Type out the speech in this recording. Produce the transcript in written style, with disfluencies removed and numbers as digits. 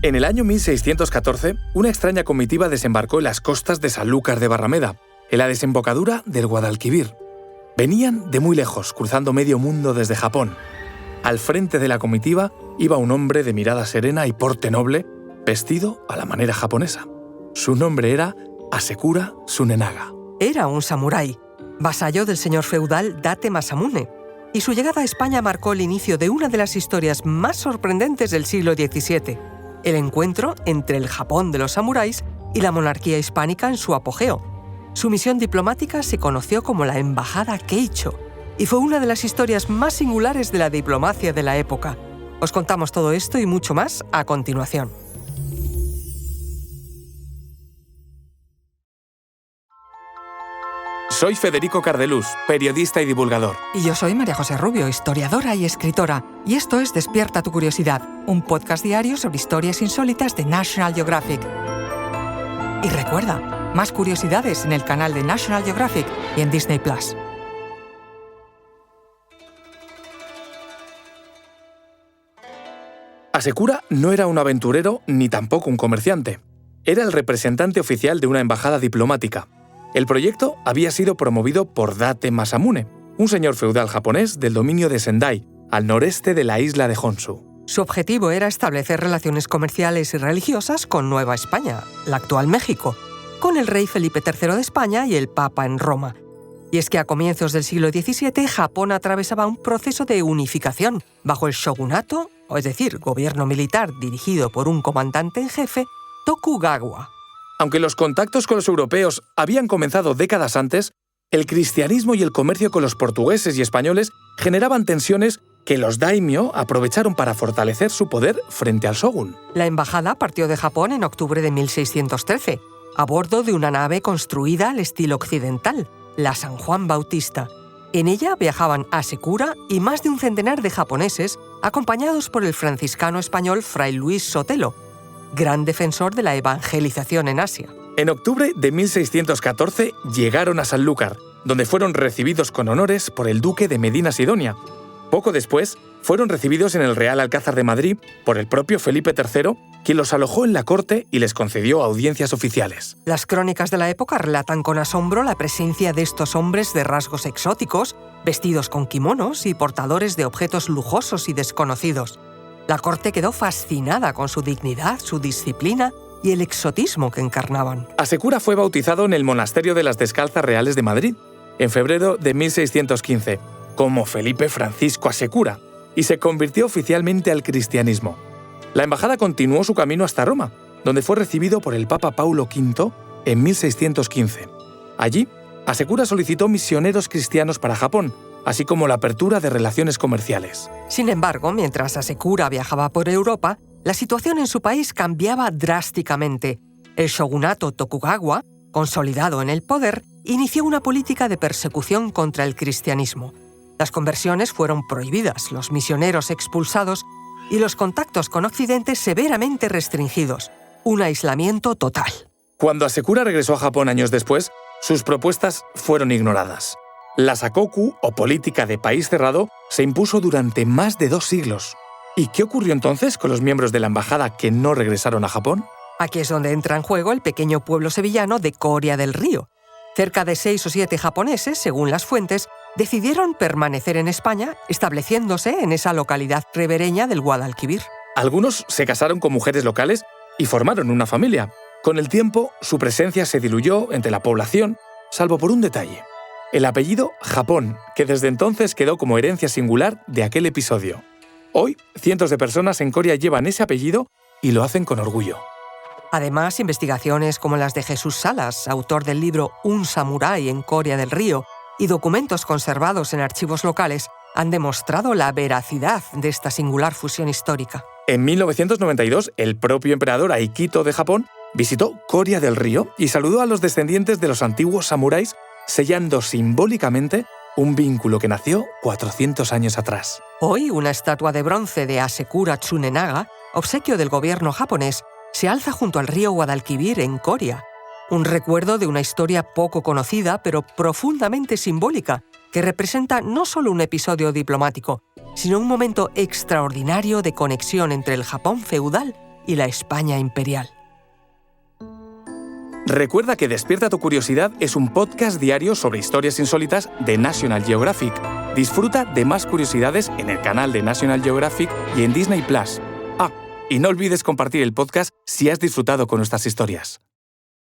En el año 1614, una extraña comitiva desembarcó en las costas de Sanlúcar de Barrameda, en la desembocadura del Guadalquivir. Venían de muy lejos, cruzando medio mundo desde Japón. Al frente de la comitiva iba un hombre de mirada serena y porte noble, vestido a la manera japonesa. Su nombre era Hasekura Tsunenaga. Era un samurái, vasallo del señor feudal Date Masamune, y su llegada a España marcó el inicio de una de las historias más sorprendentes del siglo XVII, el encuentro entre el Japón de los samuráis y la monarquía hispánica en su apogeo. Su misión diplomática se conoció como la Embajada Keicho y fue una de las historias más singulares de la diplomacia de la época. Os contamos todo esto y mucho más a continuación. Soy Federico Cardelús, periodista y divulgador. Y yo soy María José Rubio, historiadora y escritora. Y esto es Despierta tu curiosidad, un podcast diario sobre historias insólitas de National Geographic. Y recuerda, más curiosidades en el canal de National Geographic y en Disney+. Hasekura no era un aventurero ni tampoco un comerciante. Era el representante oficial de una embajada diplomática. El proyecto había sido promovido por Date Masamune, un señor feudal japonés del dominio de Sendai, al noreste de la isla de Honshu. Su objetivo era establecer relaciones comerciales y religiosas con Nueva España, la actual México, con el rey Felipe III de España y el Papa en Roma. Y es que a comienzos del siglo XVII, Japón atravesaba un proceso de unificación bajo el shogunato, es decir, gobierno militar dirigido por un comandante en jefe, Tokugawa. Aunque los contactos con los europeos habían comenzado décadas antes, el cristianismo y el comercio con los portugueses y españoles generaban tensiones que los daimyo aprovecharon para fortalecer su poder frente al shogun. La embajada partió de Japón en octubre de 1613, a bordo de una nave construida al estilo occidental, la San Juan Bautista. En ella viajaban Hasekura y más de un centenar de japoneses, acompañados por el franciscano español Fray Luis Sotelo, gran defensor de la evangelización en Asia. En octubre de 1614 llegaron a Sanlúcar, donde fueron recibidos con honores por el duque de Medina Sidonia. Poco después, fueron recibidos en el Real Alcázar de Madrid por el propio Felipe III, quien los alojó en la corte y les concedió audiencias oficiales. Las crónicas de la época relatan con asombro la presencia de estos hombres de rasgos exóticos, vestidos con kimonos y portadores de objetos lujosos y desconocidos. La corte quedó fascinada con su dignidad, su disciplina y el exotismo que encarnaban. Hasekura fue bautizado en el Monasterio de las Descalzas Reales de Madrid, en febrero de 1615, como Felipe Francisco Hasekura, y se convirtió oficialmente al cristianismo. La embajada continuó su camino hasta Roma, donde fue recibido por el Papa Paulo V en 1615. Allí, Hasekura solicitó misioneros cristianos para Japón, así como la apertura de relaciones comerciales. Sin embargo, mientras Hasekura viajaba por Europa, la situación en su país cambiaba drásticamente. El shogunato Tokugawa, consolidado en el poder, inició una política de persecución contra el cristianismo. Las conversiones fueron prohibidas, los misioneros expulsados y los contactos con Occidente severamente restringidos. Un aislamiento total. Cuando Hasekura regresó a Japón años después, sus propuestas fueron ignoradas. La sakoku, o política de país cerrado, se impuso durante más de 2 siglos. ¿Y qué ocurrió entonces con los miembros de la embajada que no regresaron a Japón? Aquí es donde entra en juego el pequeño pueblo sevillano de Coria del Río. Cerca de 6 o 7 japoneses, según las fuentes, decidieron permanecer en España, estableciéndose en esa localidad ribereña del Guadalquivir. Algunos se casaron con mujeres locales y formaron una familia. Con el tiempo, su presencia se diluyó entre la población, salvo por un detalle: el apellido Japón, que desde entonces quedó como herencia singular de aquel episodio. Hoy, cientos de personas en Coria llevan ese apellido y lo hacen con orgullo. Además, investigaciones como las de Jesús Salas, autor del libro Un samurái en Coria del Río, y documentos conservados en archivos locales han demostrado la veracidad de esta singular fusión histórica. En 1992, el propio emperador Akihito de Japón visitó Coria del Río y saludó a los descendientes de los antiguos samuráis, sellando simbólicamente un vínculo que nació 400 años atrás. Hoy, una estatua de bronce de Hasekura Tsunenaga, obsequio del gobierno japonés, se alza junto al río Guadalquivir en Coria. Un recuerdo de una historia poco conocida, pero profundamente simbólica, que representa no solo un episodio diplomático, sino un momento extraordinario de conexión entre el Japón feudal y la España imperial. Recuerda que Despierta tu Curiosidad es un podcast diario sobre historias insólitas de National Geographic. Disfruta de más curiosidades en el canal de National Geographic y en Disney+. Y no olvides compartir el podcast si has disfrutado con nuestras historias.